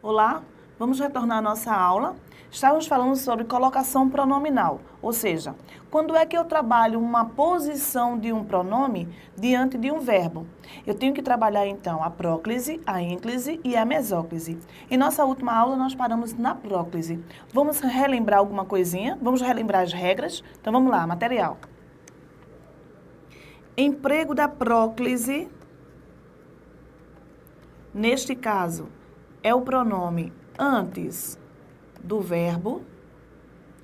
Olá, vamos retornar à nossa aula. Estávamos falando sobre colocação pronominal, ou seja, quando é que eu trabalho uma posição de um pronome diante de um verbo? Eu tenho que trabalhar então a próclise, a ênclise e a mesóclise. Em nossa última aula nós paramos na próclise. Vamos relembrar alguma coisinha? Vamos relembrar as regras? Então vamos lá, material. Emprego da próclise, neste caso, é o pronome antes do verbo.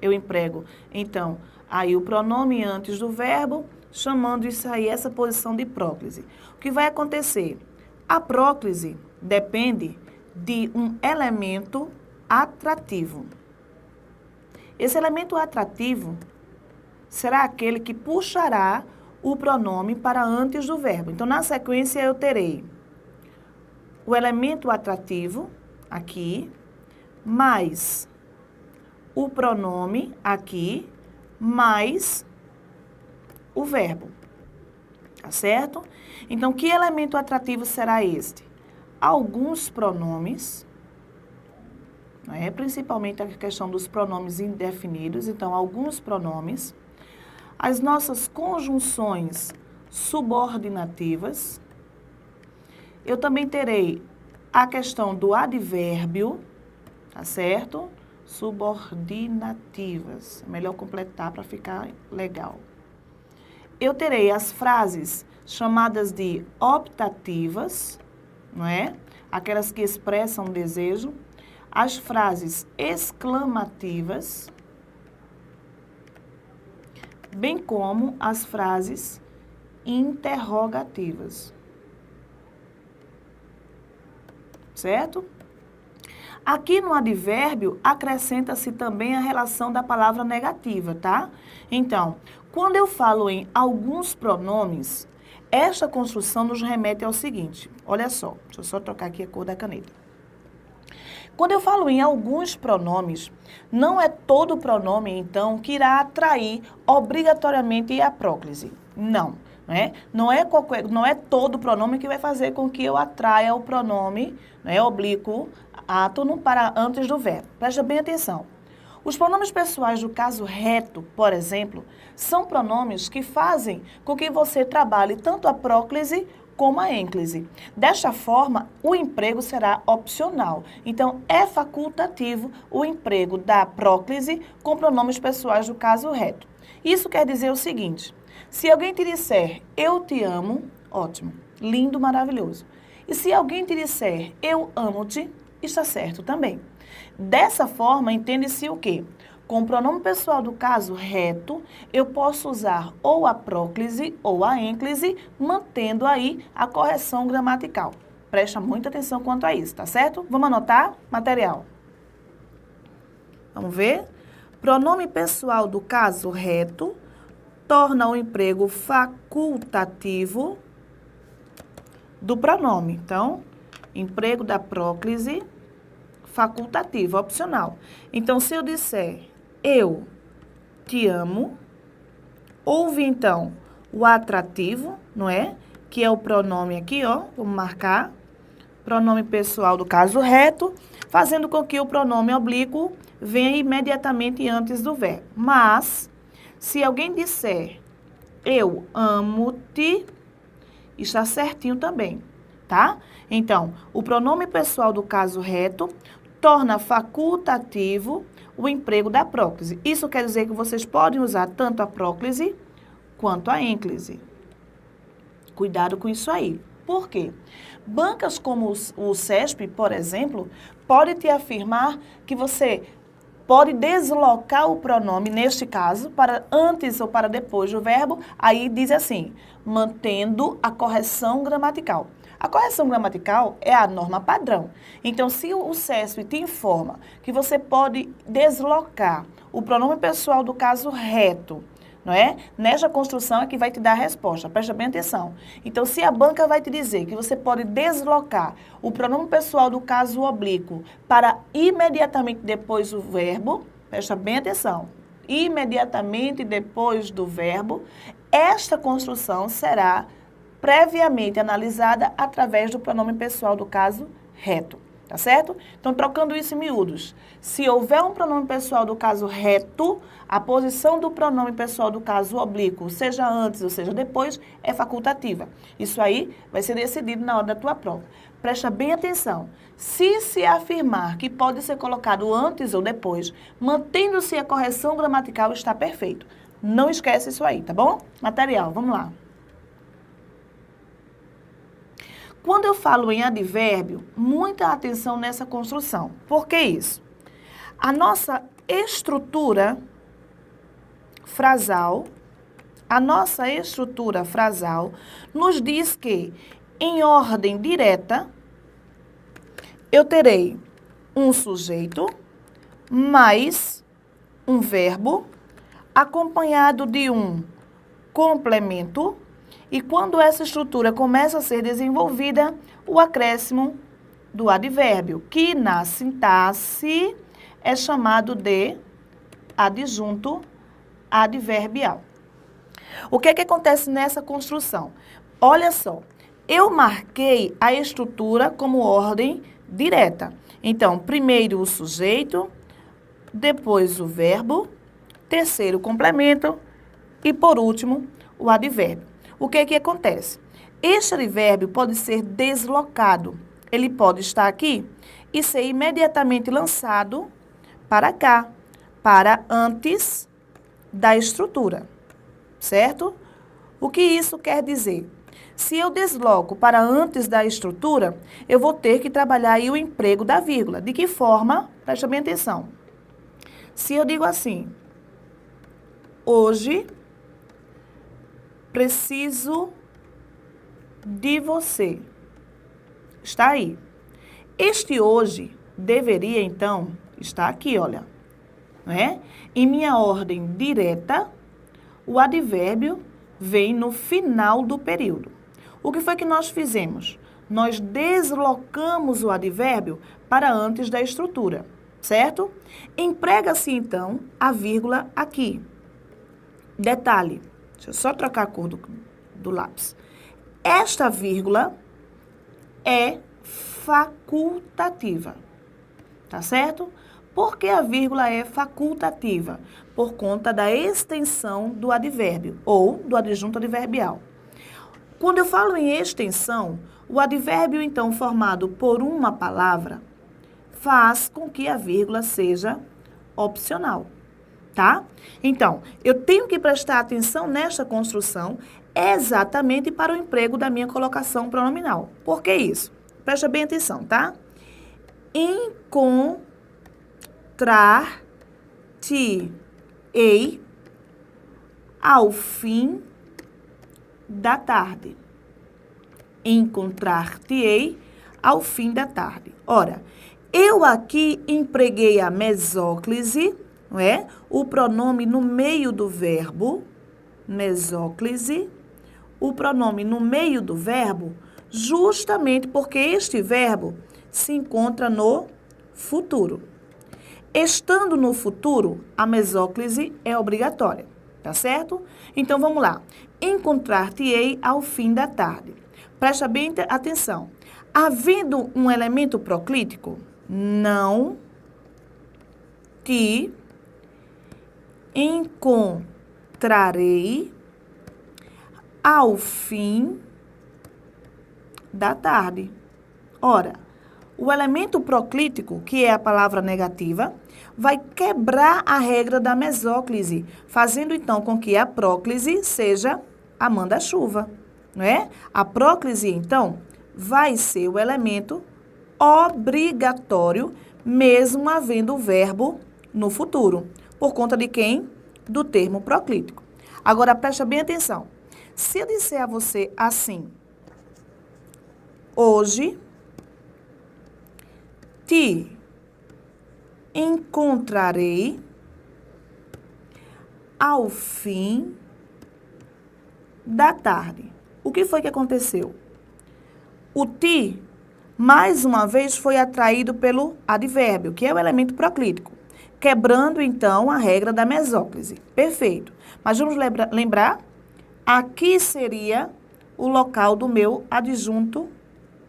Eu emprego, então, aí o pronome antes do verbo, chamando isso aí, essa posição de próclise. O que vai acontecer? A próclise depende de um elemento atrativo. Esse elemento atrativo será aquele que puxará o pronome para antes do verbo. Então, na sequência, eu terei o elemento atrativo, aqui, mais o pronome, aqui, mais o verbo. Tá certo? Então, que elemento atrativo será este? Alguns pronomes, né? Principalmente a questão dos pronomes indefinidos. Então, alguns pronomes. As nossas conjunções subordinativas. Eu também terei a questão do advérbio, tá certo? Subordinativas. É melhor completar para ficar legal. Eu terei as frases chamadas de optativas, não é? Aquelas que expressam desejo. As frases exclamativas, bem como as frases interrogativas. Certo? Aqui no advérbio, acrescenta-se também a relação da palavra negativa, tá? Então, quando eu falo em alguns pronomes, esta construção nos remete ao seguinte. Olha só, deixa eu só trocar aqui a cor da caneta. Quando eu falo em alguns pronomes, não é todo pronome, então, que irá atrair obrigatoriamente a próclise. Não. Né? Não é todo pronome que vai fazer com que eu atraia o pronome, né, oblíquo, átono, para antes do verbo. Presta bem atenção. Os pronomes pessoais do caso reto, por exemplo, são pronomes que fazem com que você trabalhe tanto a próclise como a ênclise. Desta forma, o emprego será opcional. Então, é facultativo o emprego da próclise com pronomes pessoais do caso reto. Isso quer dizer o seguinte: se alguém te disser, eu te amo, ótimo, lindo, maravilhoso. E se alguém te disser, eu amo-te, está certo também. Dessa forma, entende-se o quê? Com o pronome pessoal do caso reto, eu posso usar ou a próclise ou a ênclise, mantendo aí a correção gramatical. Presta muita atenção quanto a isso, tá certo? Vamos anotar? Material. Vamos ver? Pronome pessoal do caso reto torna o emprego facultativo do pronome. Então, emprego da próclise, facultativo, opcional. Então, se eu disser, eu te amo, houve, então, o atrativo, não é? Que é o pronome aqui, ó, vamos marcar. Pronome pessoal do caso reto, fazendo com que o pronome oblíquo venha imediatamente antes do verbo. Mas, se alguém disser, eu amo-te, está certinho também, tá? Então, o pronome pessoal do caso reto torna facultativo o emprego da próclise. Isso quer dizer que vocês podem usar tanto a próclise quanto a ênclise. Cuidado com isso aí. Por quê? Bancas como o CESP, por exemplo, pode te afirmar que você pode deslocar o pronome, neste caso, para antes ou para depois do verbo, aí diz assim, mantendo a correção gramatical. A correção gramatical é a norma padrão. Então, se o CESP te informa que você pode deslocar o pronome pessoal do caso reto, não é? Nesta construção é que vai te dar a resposta. Presta bem atenção. Então, se a banca vai te dizer que você pode deslocar o pronome pessoal do caso oblíquo para imediatamente depois do verbo, presta bem atenção. Imediatamente depois do verbo, esta construção será previamente analisada através do pronome pessoal do caso reto. Tá certo? Então, trocando isso em miúdos. Se houver um pronome pessoal do caso reto, a posição do pronome pessoal do caso oblíquo, seja antes ou seja depois, é facultativa. Isso aí vai ser decidido na hora da tua prova. Presta bem atenção. Se afirmar que pode ser colocado antes ou depois, mantendo-se a correção gramatical, está perfeito. Não esquece isso aí, tá bom? Material, vamos lá. Quando eu falo em advérbio, muita atenção nessa construção. Por que isso? A nossa estrutura frasal nos diz que, em ordem direta, eu terei um sujeito mais um verbo acompanhado de um complemento. E quando essa estrutura começa a ser desenvolvida, o acréscimo do advérbio, que na sintaxe é chamado de adjunto adverbial. O que é que acontece nessa construção? Olha só, eu marquei a estrutura como ordem direta. Então, primeiro o sujeito, depois o verbo, terceiro o complemento e, por último, o advérbio. O que é que acontece? Este advérbio pode ser deslocado. Ele pode estar aqui e ser imediatamente lançado para cá, para antes da estrutura, certo? O que isso quer dizer? Se eu desloco para antes da estrutura, eu vou ter que trabalhar aí o emprego da vírgula. De que forma? Presta bem atenção. Se eu digo assim, hoje preciso de você. Está aí. Este hoje deveria, então, estar aqui, olha. Não é? Em minha ordem direta, o advérbio vem no final do período. O que foi que nós fizemos? Nós deslocamos o advérbio para antes da estrutura, certo? Emprega-se, então, a vírgula aqui. Detalhe. Deixa eu só trocar a cor do lápis. Esta vírgula é facultativa, tá certo? Por que a vírgula é facultativa? Por conta da extensão do advérbio ou do adjunto adverbial. Quando eu falo em extensão, o advérbio, então, formado por uma palavra, faz com que a vírgula seja opcional. Tá? Então, eu tenho que prestar atenção nesta construção exatamente para o emprego da minha colocação pronominal. Por que isso? Presta bem atenção, tá? Encontrar-te-ei ao fim da tarde. Encontrar-te-ei ao fim da tarde. Ora, eu aqui empreguei a mesóclise, não é? O pronome no meio do verbo, mesóclise, o pronome no meio do verbo, justamente porque este verbo se encontra no futuro. Estando no futuro, a mesóclise é obrigatória, tá certo? Então, vamos lá. Encontrar-te-ei ao fim da tarde. Presta bem atenção. Havendo um elemento proclítico, não te encontrarei ao fim da tarde. Ora, o elemento proclítico, que é a palavra negativa, vai quebrar a regra da mesóclise, fazendo então com que a próclise seja a manda-chuva, não é? A próclise, então, vai ser o elemento obrigatório, mesmo havendo o verbo no futuro. Por conta de quem? Do termo proclítico. Agora, presta bem atenção. Se eu disser a você assim, hoje te encontrarei ao fim da tarde. O que foi que aconteceu? O ti, mais uma vez, foi atraído pelo advérbio, que é o elemento proclítico, quebrando, então, a regra da mesóclise. Perfeito. Mas vamos lembrar? Aqui seria o local do meu adjunto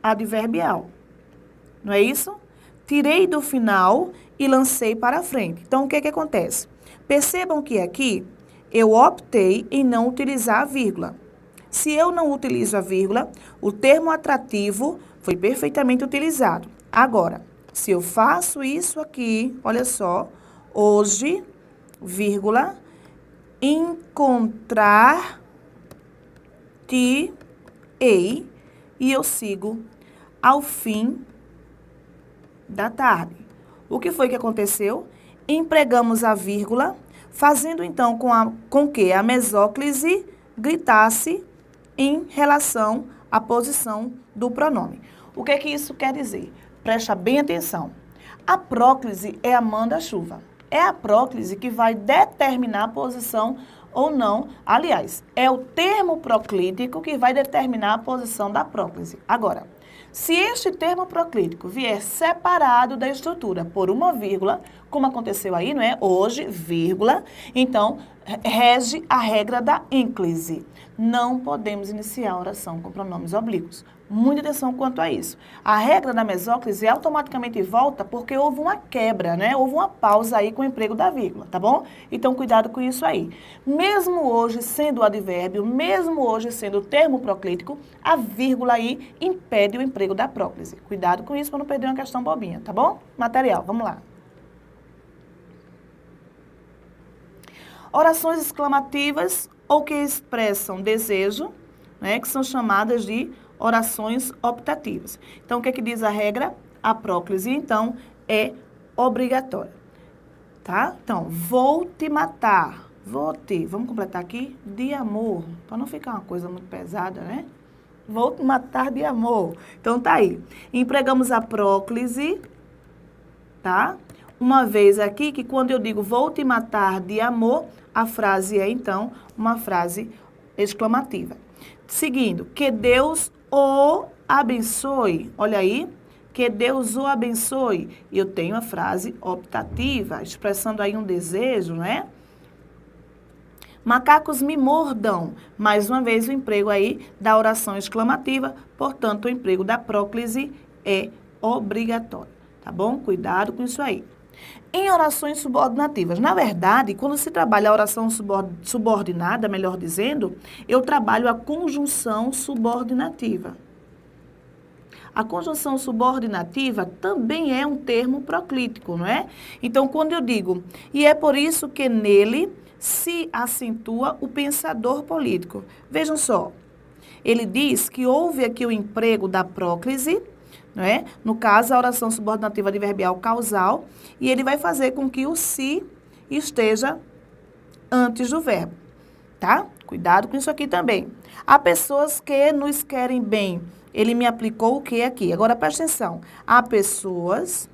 adverbial. Não é isso? tirei do final e lancei para frente. Então, o que acontece? Percebam que aqui eu optei em não utilizar a vírgula. Se eu não utilizo a vírgula, o termo atrativo foi perfeitamente utilizado. Agora, se eu faço isso aqui, olha só, hoje, vírgula, encontrar-te-ei, e eu sigo ao fim da tarde. O que foi que aconteceu? Empregamos a vírgula, fazendo então com que a mesóclise gritasse em relação à posição do pronome. O que é que isso quer dizer? Presta bem atenção. A próclise é a manda-chuva. É a próclise que vai determinar a posição ou não. Aliás, é o termo proclítico que vai determinar a posição da próclise. Agora, se este termo proclítico vier separado da estrutura por uma vírgula, como aconteceu aí, não é? Hoje, vírgula, então, rege a regra da ênclise. Não podemos iniciar a oração com pronomes oblíquos. Muita atenção quanto a isso. A regra da mesóclise automaticamente volta porque houve uma quebra, né? Houve uma pausa aí com o emprego da vírgula, tá bom? Então, cuidado com isso aí. Mesmo hoje sendo o advérbio, mesmo hoje sendo o termo proclítico, a vírgula aí impede o emprego da próclise. Cuidado com isso para não perder uma questão bobinha, tá bom? Material, vamos lá. Orações exclamativas ou que expressam desejo, né, que são chamadas de orações optativas. Então, o que é que diz a regra? A próclise, então, é obrigatória. Tá? Então, vou te matar. Vamos completar aqui, de amor, para não ficar uma coisa muito pesada, né? Vou te matar de amor. Então, tá aí. Empregamos a próclise, tá? Uma vez aqui, que quando eu digo vou te matar de amor, a frase é, então, uma frase exclamativa. Seguindo, que Deus o abençoe. Olha aí, que Deus o abençoe. Eu tenho a frase optativa, expressando aí um desejo, né? Macacos me mordam. Mais uma vez, o emprego aí da oração exclamativa, portanto, o emprego da próclise é obrigatório, tá bom? Cuidado com isso aí. Em orações subordinativas, na verdade, quando se trabalha a oração subordinada, melhor dizendo, eu trabalho a conjunção subordinativa. A conjunção subordinativa também é um termo proclítico, não é? Então, quando eu digo, e é por isso que nele se acentua o pensador político. Vejam só, ele diz que houve aqui o emprego da próclise, não é? No caso, a oração subordinativa adverbial causal, e ele vai fazer com que o se esteja antes do verbo, tá? Cuidado com isso aqui também. Há pessoas que nos querem bem. Ele me aplicou o que aqui? Agora, presta atenção. Há pessoas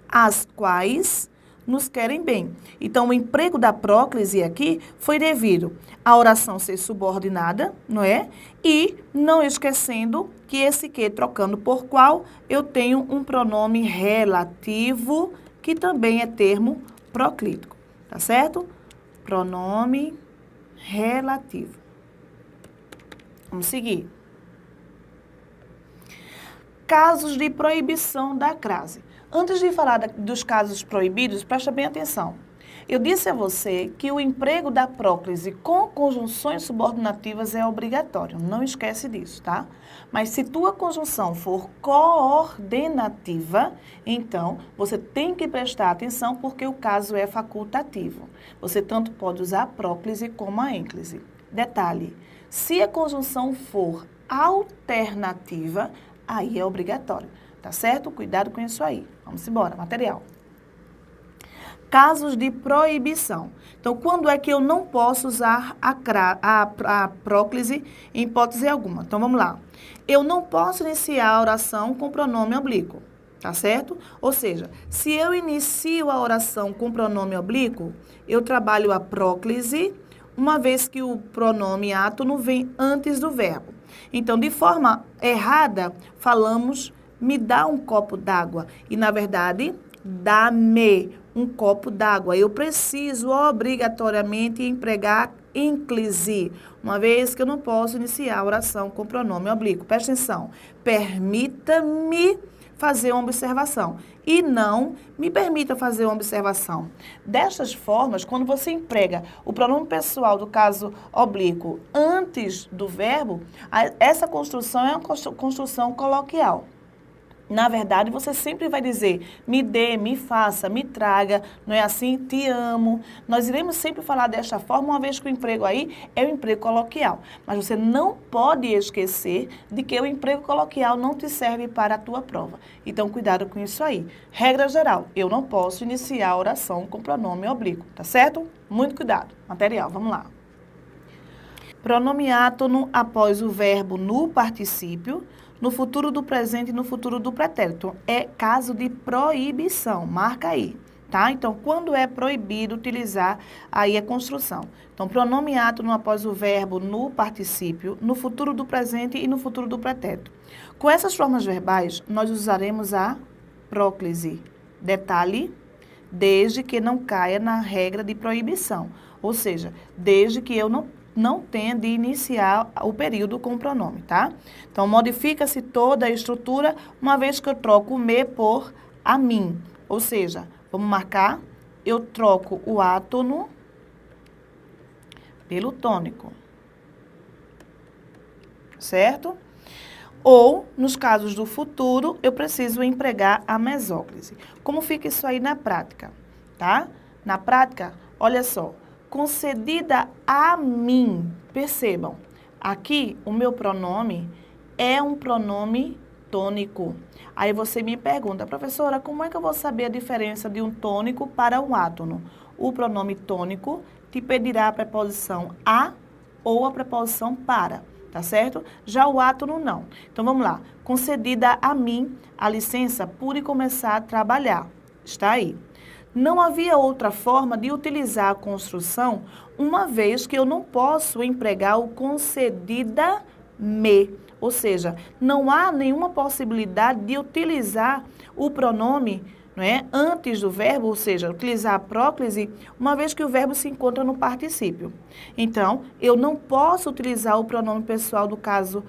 as quais nos querem bem. Então, o emprego da próclise aqui foi devido à oração ser subordinada, não é? E não esquecendo que esse que, trocando por qual, eu tenho um pronome relativo, que também é termo proclítico, tá certo? Pronome relativo. Vamos seguir. Casos de proibição da crase. Antes de falar dos casos proibidos, presta bem atenção. Eu disse a você que o emprego da próclise com conjunções subordinativas é obrigatório. Não esquece disso, tá? Mas se tua conjunção for coordenativa, então você tem que prestar atenção porque o caso é facultativo. Você tanto pode usar a próclise como a ênclise. Detalhe, se a conjunção for alternativa, aí é obrigatório. Tá certo? Cuidado com isso aí. Vamos embora, material. Casos de proibição. Então, quando é que eu não posso usar a próclise em hipótese alguma? Então, vamos lá. Eu não posso iniciar a oração com pronome oblíquo, tá certo? Ou seja, se eu inicio a oração com pronome oblíquo, eu trabalho a próclise, uma vez que o pronome átono vem antes do verbo. Então, de forma errada, falamos me dá um copo d'água. E, na verdade, dá-me um copo d'água. Eu preciso obrigatoriamente empregar ênclise, uma vez que eu não posso iniciar a oração com pronome oblíquo. Presta atenção. Permita-me fazer uma observação. E não me permita fazer uma observação. Destas formas, quando você emprega o pronome pessoal do caso oblíquo antes do verbo, essa construção é uma construção coloquial. Na verdade, você sempre vai dizer, me dê, me faça, me traga, não é assim? Te amo. Nós iremos sempre falar desta forma, uma vez que o emprego aí é o emprego coloquial. Mas você não pode esquecer de que o emprego coloquial não te serve para a tua prova. Então, cuidado com isso aí. Regra geral, eu não posso iniciar a oração com pronome oblíquo, tá certo? Muito cuidado. Material, vamos lá. Pronome átono após o verbo no particípio, no futuro do presente e no futuro do pretérito. É caso de proibição, marca aí, tá? Então, quando é proibido utilizar, aí é construção. Então, pronome átono após o verbo no particípio, no futuro do presente e no futuro do pretérito. Com essas formas verbais, nós usaremos a próclise. Detalhe, desde que não caia na regra de proibição, ou seja, desde que eu não tenha de iniciar o período com o pronome, tá? Então, modifica-se toda a estrutura, uma vez que eu troco o me por a mim. Ou seja, vamos marcar, eu troco o átono pelo tônico. Certo? Ou, nos casos do futuro, eu preciso empregar a mesóclise. Como fica isso aí na prática, tá? Na prática, olha só. Concedida a mim, percebam, aqui o meu pronome é um pronome tônico. Aí você me pergunta, professora, como é que eu vou saber a diferença de um tônico para um átono? O pronome tônico te pedirá a preposição a ou a preposição para, tá certo? Já o átono não. Então vamos lá, concedida a mim a licença por começar a trabalhar, está aí. Não havia outra forma de utilizar a construção, uma vez que eu não posso empregar o concedida-me. Ou seja, não há nenhuma possibilidade de utilizar o pronome, não é, antes do verbo, ou seja, utilizar a próclise, uma vez que o verbo se encontra no particípio. Então, eu não posso utilizar o pronome pessoal do caso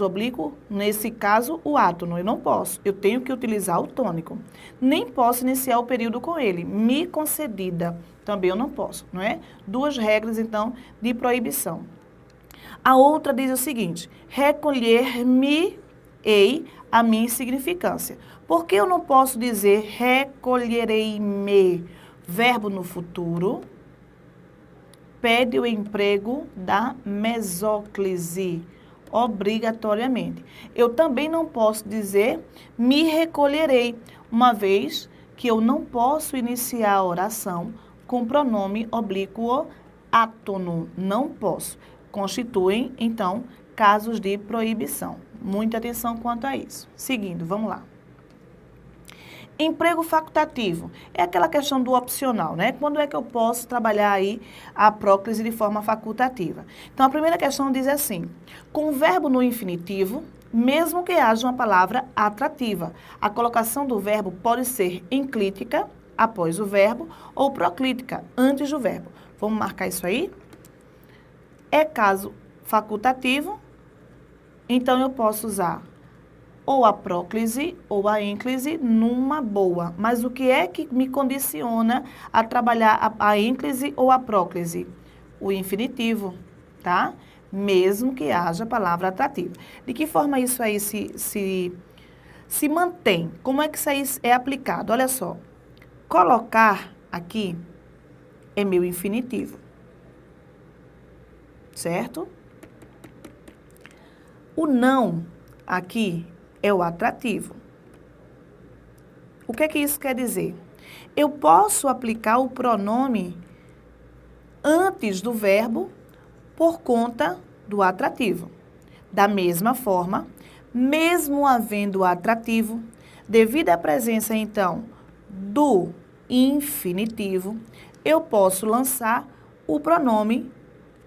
oblíquo, nesse caso, o átono. Eu não posso. Eu tenho que utilizar o tônico. Nem posso iniciar o período com ele. Me concedida. Também eu não posso, não é? Duas regras, então, de proibição. A outra diz o seguinte, recolher-me-ei a minha insignificância. Por que eu não posso dizer recolherei-me? Verbo no futuro pede o emprego da mesóclise obrigatoriamente. Eu também não posso dizer me recolherei, uma vez que eu não posso iniciar a oração com pronome oblíquo átono. Não posso. Constituem, então, casos de proibição. Muita atenção quanto a isso. Seguindo, vamos lá. Emprego facultativo é aquela questão do opcional, né? Quando é que eu posso trabalhar aí a próclise de forma facultativa? Então, a primeira questão diz assim, com o verbo no infinitivo, mesmo que haja uma palavra atrativa, a colocação do verbo pode ser enclítica, após o verbo, ou proclítica, antes do verbo. Vamos marcar isso aí? É caso facultativo, então eu posso usar ou a próclise ou a ênclise numa boa. Mas o que é que me condiciona a trabalhar a ênclise ou a próclise? O infinitivo, tá? Mesmo que haja palavra atrativa. De que forma isso aí se mantém? Como é que isso aí é aplicado? Olha só. Colocar aqui é meu infinitivo. Certo? O não aqui é o atrativo. O que é que isso quer dizer? Eu posso aplicar o pronome antes do verbo por conta do atrativo. Da mesma forma, mesmo havendo atrativo, devido à presença, então, do infinitivo, eu posso lançar o pronome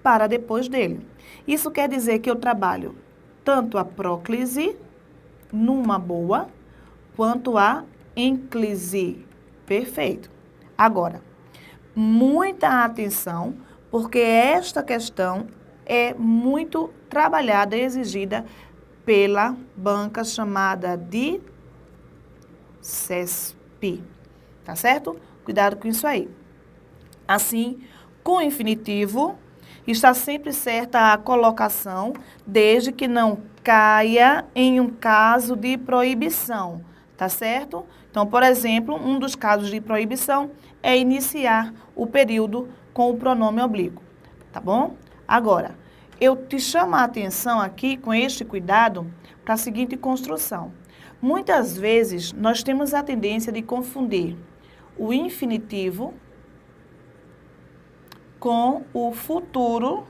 para depois dele. Isso quer dizer que eu trabalho tanto a próclise numa boa, quanto a ênclise. Perfeito. Agora, muita atenção, porque esta questão é muito trabalhada e exigida pela banca chamada de CESP. Tá certo? Cuidado com isso aí. Assim, com o infinitivo, está sempre certa a colocação, desde que não caia em um caso de proibição, tá certo? Então, por exemplo, um dos casos de proibição é iniciar o período com o pronome oblíquo, tá bom? Agora, eu te chamo a atenção aqui, com este cuidado, para a seguinte construção. Muitas vezes, nós temos a tendência de confundir o infinitivo com o futuro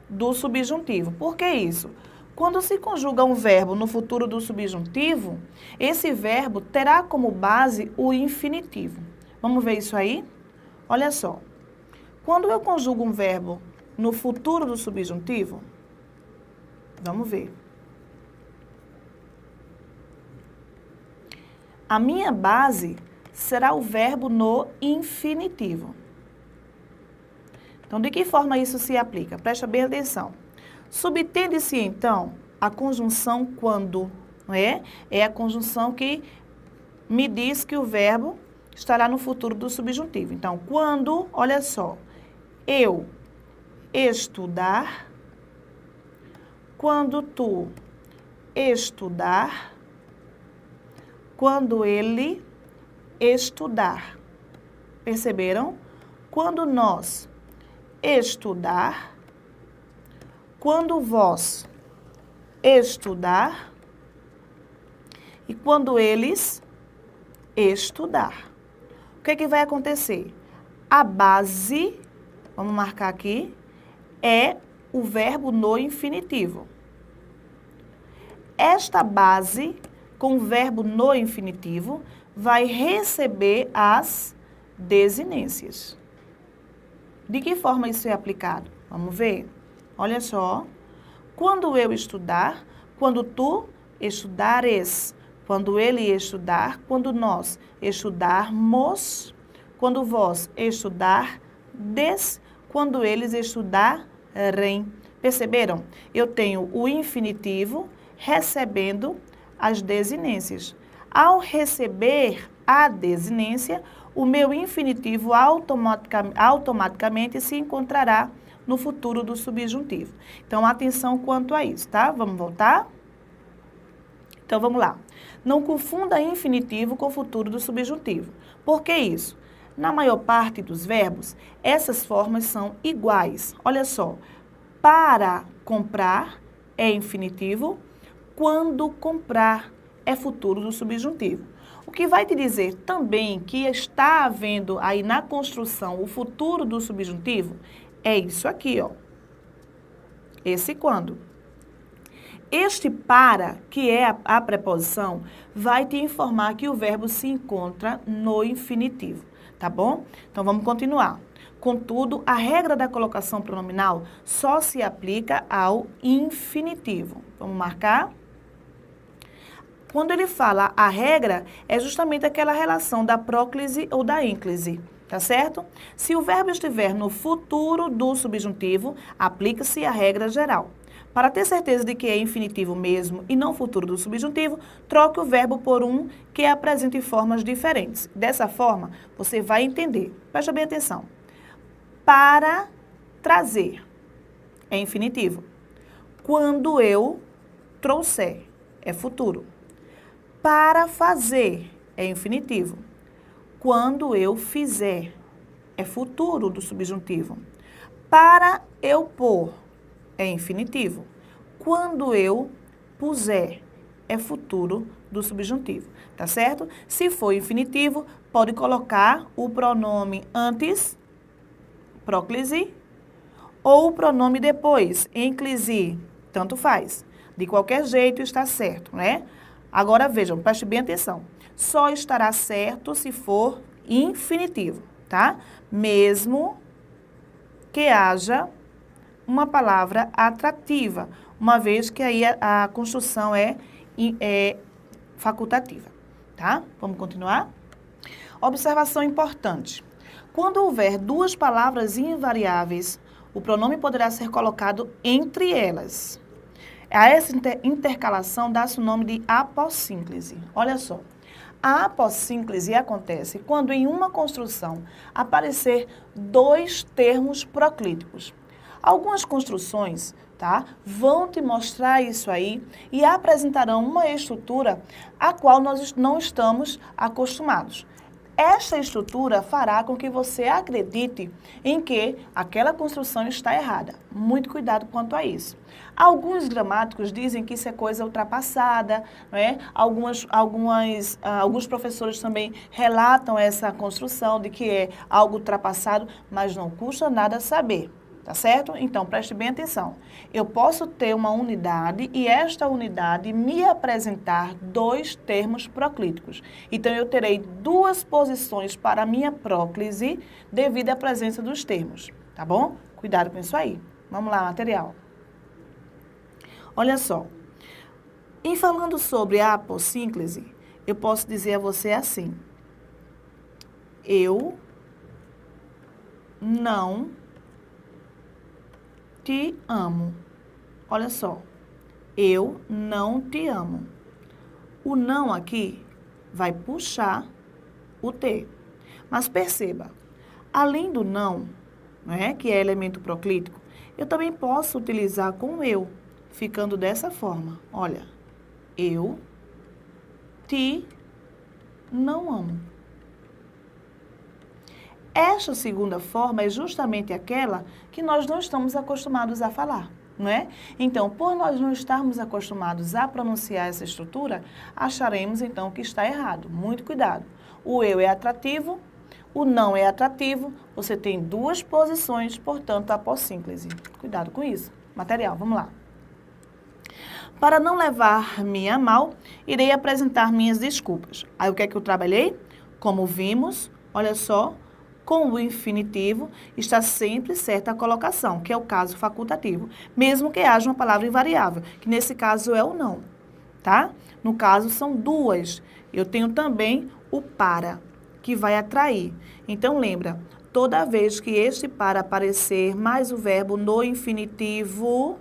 do subjuntivo. Por que isso? Quando se conjuga um verbo no futuro do subjuntivo, esse verbo terá como base o infinitivo. Vamos ver isso aí? Olha só. Quando eu conjugo um verbo no futuro do subjuntivo, vamos ver. A minha base será o verbo no infinitivo. Então, de que forma isso se aplica? Presta bem atenção. Subtende-se, então, a conjunção quando, não é? É a conjunção que me diz que o verbo estará no futuro do subjuntivo. Então, quando, olha só, eu estudar, quando tu estudar, quando ele estudar. Perceberam? Quando nós estudar, quando vós estudar e quando eles estudar. O que é que vai acontecer? A base, vamos marcar aqui, é o verbo no infinitivo. Esta base, com o verbo no infinitivo, vai receber as desinências. De que forma isso é aplicado? Vamos ver? Olha só. Quando eu estudar, quando tu estudares, quando ele estudar, quando nós estudarmos, quando vós estudardes, quando eles estudarem. Perceberam? Eu tenho o infinitivo recebendo as desinências. Ao receber a desinência, o meu infinitivo automaticamente se encontrará no futuro do subjuntivo. Então, atenção quanto a isso, tá? Vamos voltar? Então, vamos lá. Não confunda infinitivo com futuro do subjuntivo. Por que isso? Na maior parte dos verbos, essas formas são iguais. Olha só, para comprar é infinitivo, quando comprar é futuro do subjuntivo. O que vai te dizer também que está havendo aí na construção o futuro do subjuntivo é isso aqui, ó. Esse quando. Este para, que é a preposição, vai te informar que o verbo se encontra no infinitivo, tá bom? Então, vamos continuar. Contudo, a regra da colocação pronominal só se aplica ao infinitivo. Vamos marcar? Quando ele fala a regra, é justamente aquela relação da próclise ou da ínclise, tá certo? Se o verbo estiver no futuro do subjuntivo, aplica-se a regra geral. Para ter certeza de que é infinitivo mesmo e não futuro do subjuntivo, troque o verbo por um que apresente formas diferentes. Dessa forma, você vai entender. Presta bem atenção. Para trazer é infinitivo. Quando eu trouxer é futuro. Para fazer é infinitivo. Quando eu fizer é futuro do subjuntivo. Para eu pôr é infinitivo. Quando eu puser é futuro do subjuntivo, tá certo? Se for infinitivo, pode colocar o pronome antes, próclise, ou o pronome depois, enclise, tanto faz. De qualquer jeito está certo, né? Agora vejam, preste bem atenção. Só estará certo se for infinitivo, tá? Mesmo que haja uma palavra atrativa, uma vez que aí a construção é facultativa, tá? Vamos continuar? Observação importante. Quando houver duas palavras invariáveis, o pronome poderá ser colocado entre elas. A essa intercalação dá-se o nome de apossínclise. Olha só. A apossínclise acontece quando em uma construção aparecer dois termos proclíticos. Algumas construções, tá, vão te mostrar isso aí e apresentarão uma estrutura a qual nós não estamos acostumados. Esta estrutura fará com que você acredite em que aquela construção está errada. Muito cuidado quanto a isso. Alguns gramáticos dizem que isso é coisa ultrapassada, não é? Alguns professores também relatam essa construção de que é algo ultrapassado, mas não custa nada saber. Tá certo? Então, preste bem atenção. Eu posso ter uma unidade e esta unidade me apresentar dois termos proclíticos. Então, eu terei duas posições para a minha próclise devido à presença dos termos. Tá bom? Cuidado com isso aí. Vamos lá, material. Olha só. Em falando sobre a apossínclise, eu posso dizer a você assim. Eu não te amo. Olha só. Eu não te amo. O não aqui vai puxar o T. Mas perceba, além do não, né, que é elemento proclítico, eu também posso utilizar com eu, ficando dessa forma. Olha, eu te não amo. Esta segunda forma é justamente aquela que nós não estamos acostumados a falar, não é? Então, por nós não estarmos acostumados a pronunciar essa estrutura, acharemos então que está errado. Muito cuidado. O eu é atrativo, o não é atrativo, você tem duas posições, portanto, a apossínclise. Cuidado com isso. Material, vamos lá. Para não levar-me a mal, irei apresentar minhas desculpas. Aí o que é que eu trabalhei? Como vimos, olha só, com o infinitivo está sempre certa a colocação, que é o caso facultativo, mesmo que haja uma palavra invariável, que nesse caso é o não, tá? No caso, são duas. Eu tenho também o para, que vai atrair. Então, lembra, toda vez que este para aparecer mais o verbo no infinitivo,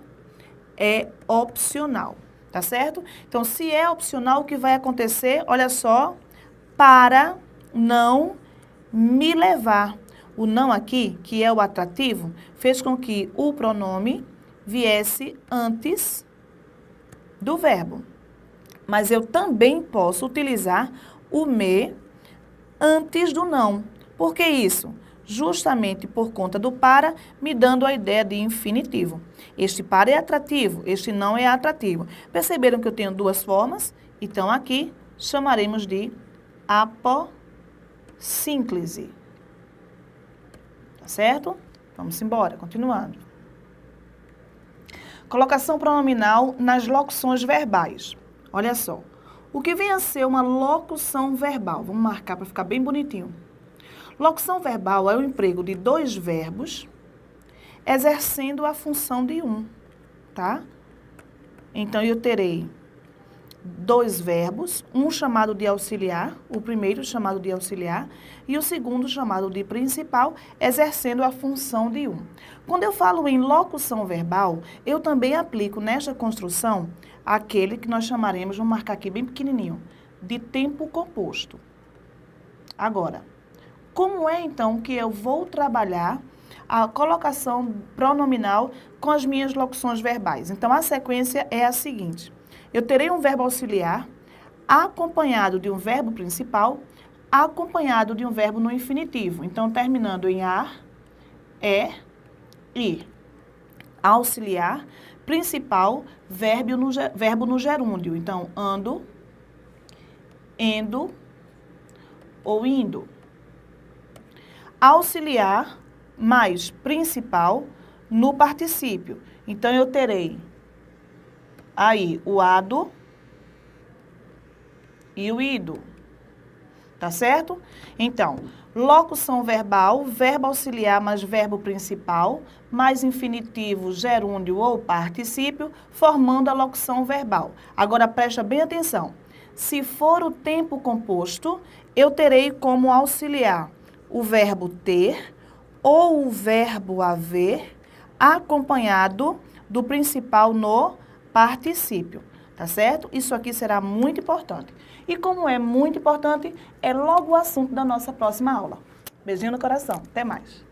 é opcional, tá certo? Então, se é opcional, o que vai acontecer? Olha só, para não me levar. O não aqui, que é o atrativo, fez com que o pronome viesse antes do verbo. Mas eu também posso utilizar o me antes do não. Por que isso? Justamente por conta do para, me dando a ideia de infinitivo. Este para é atrativo, este não é atrativo. Perceberam que eu tenho duas formas? Então, aqui chamaremos de apossínclise. Tá certo? Vamos embora, continuando. Colocação pronominal nas locuções verbais. Olha só. O que vem a ser uma locução verbal? Vamos marcar para ficar bem bonitinho. Locução verbal é o emprego de dois verbos exercendo a função de um, tá? Então, eu terei dois verbos, um chamado de auxiliar, o primeiro chamado de auxiliar, e o segundo chamado de principal, exercendo a função de um. Quando eu falo em locução verbal, eu também aplico nesta construção aquele que nós chamaremos, vou marcar aqui bem pequenininho, de tempo composto. Agora, como é então que eu vou trabalhar a colocação pronominal com as minhas locuções verbais? Então, a sequência é a seguinte. Eu terei um verbo auxiliar acompanhado de um verbo principal, acompanhado de um verbo no infinitivo. Então, terminando em ar, e. Auxiliar, principal, verbo no gerúndio. Então, ando, endo ou indo. Auxiliar mais principal no particípio. Então, eu terei aí o ado e o ido. Tá certo? Então, locução verbal, verbo auxiliar mais verbo principal, mais infinitivo, gerúndio ou particípio, formando a locução verbal. Agora, presta bem atenção. Se for o tempo composto, eu terei como auxiliar o verbo ter ou o verbo haver, acompanhado do principal no particípio. tá certo? Isso aqui será muito importante. E como é muito importante, é logo o assunto da nossa próxima aula. Beijinho no coração. Até mais.